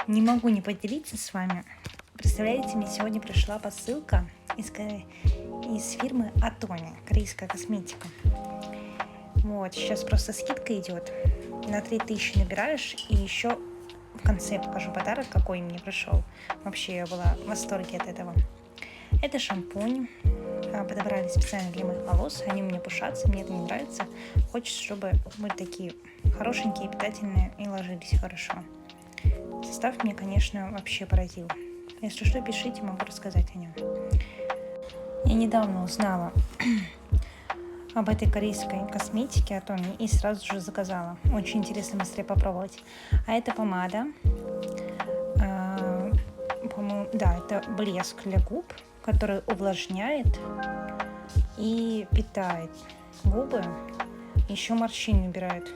Не могу не поделиться с вами. Представляете, мне сегодня пришла посылка из фирмы Atoni, корейская косметика. Вот, сейчас просто скидка идет. На 3000 набираешь, и еще в конце покажу подарок, какой мне пришел. Вообще, я была в восторге от этого. Это шампунь. Подобрали специально для моих волос. Они у меня пушатся, мне это не нравится. Хочется, чтобы были такие хорошенькие, питательные и ложились хорошо. Состав меня, конечно, вообще поразил. Если что, пишите, могу рассказать о нем. Я недавно узнала об этой корейской косметике Atoni и сразу же заказала. Очень интересно быстрее попробовать. А это помада. По-моему, да, это блеск для губ, который увлажняет и питает губы. Еще морщины убирают.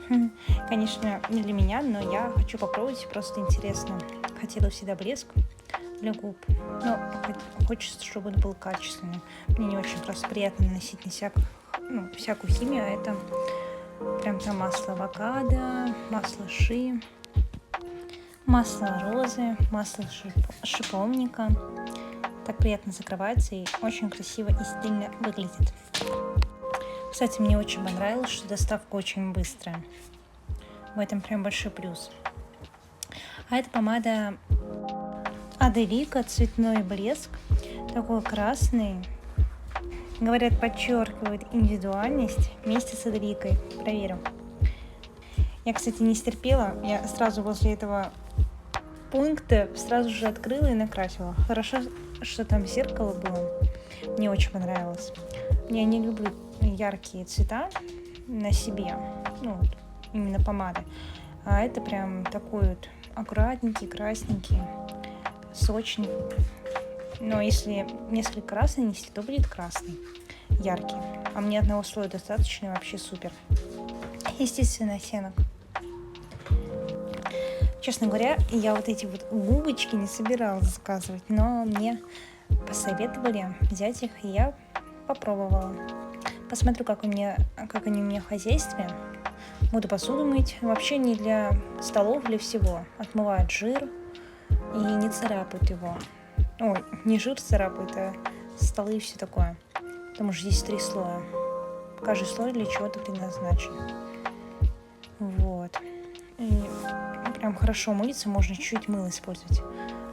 Конечно, не для меня, но я хочу попробовать, просто интересно. Хотела всегда блеск для губ, но хочется, чтобы он был качественный. Мне не очень просто приятно наносить на всякую химию, а это прям там масло авокадо, масло ши, масло розы, масло шиповника. Так приятно закрывается и очень красиво и стильно выглядит. Кстати, мне очень понравилось, что доставка очень быстрая. В этом прям большой плюс. А это помада Аделика, цветной блеск. Такой красный. Говорят, подчеркивает индивидуальность вместе с Аделикой. Проверю. Я, кстати, не стерпела. Я сразу после этого пункта сразу же открыла и накрасила. Хорошо, что там зеркало было. Мне очень понравилось. Я не люблю яркие цвета на себе, именно помады, а это прям такой вот аккуратненький, красненький, сочный. Но если несколько красный нести, то будет красный, яркий. А мне одного слоя достаточно, и вообще супер. Естественно, оттенок. Честно говоря, я вот эти вот губочки не собиралась заказывать, но мне посоветовали взять их, и я попробовала. Посмотрю, как они у меня в хозяйстве. Буду посуду мыть. Вообще не для столов, для всего. Отмывает жир и не царапает его. Ой, не жир царапает, а столы и все такое. Потому что здесь 3 слоя. Каждый слой для чего-то предназначен. Вот. И прям хорошо мыться, можно чуть-чуть мыло использовать.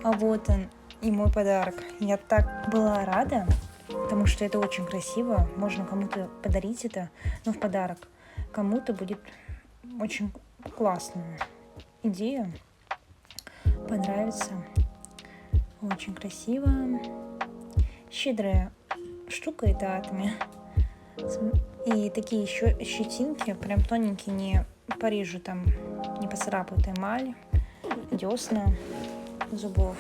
А вот он и мой подарок. Я так была рада, потому что это очень красиво. Можно кому-то подарить это, в подарок. Кому-то будет очень классная идея. Понравится. Очень красиво. Щедрая штука это Atoni. И такие еще щетинки, прям тоненькие, не порежу там, не поцарапают эмаль, десна зубов.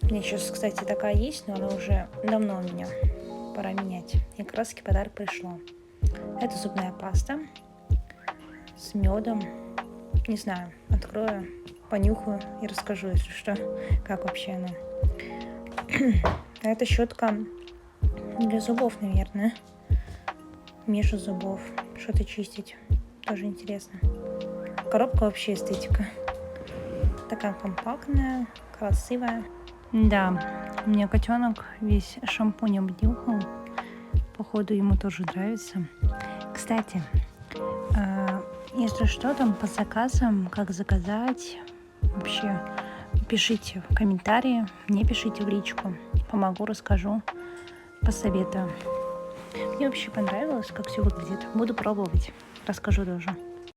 У меня сейчас, кстати, такая есть, но она уже давно у меня. Пора менять. И как раз таки подарок пришло. Это зубная паста с медом. Не знаю, открою, понюхаю и расскажу, если что, как вообще она. А это щетка для зубов, наверное. Между зубов. Что-то чистить. Тоже интересно. Коробка вообще эстетика. Такая компактная, красивая. Да, у меня котенок весь шампунь обнюхал. Походу, ему тоже нравится. Кстати, если что там по заказам, как заказать, вообще пишите в комментарии, не пишите в личку. Помогу, расскажу, посоветую. Мне вообще понравилось, как все выглядит. Буду пробовать, расскажу тоже.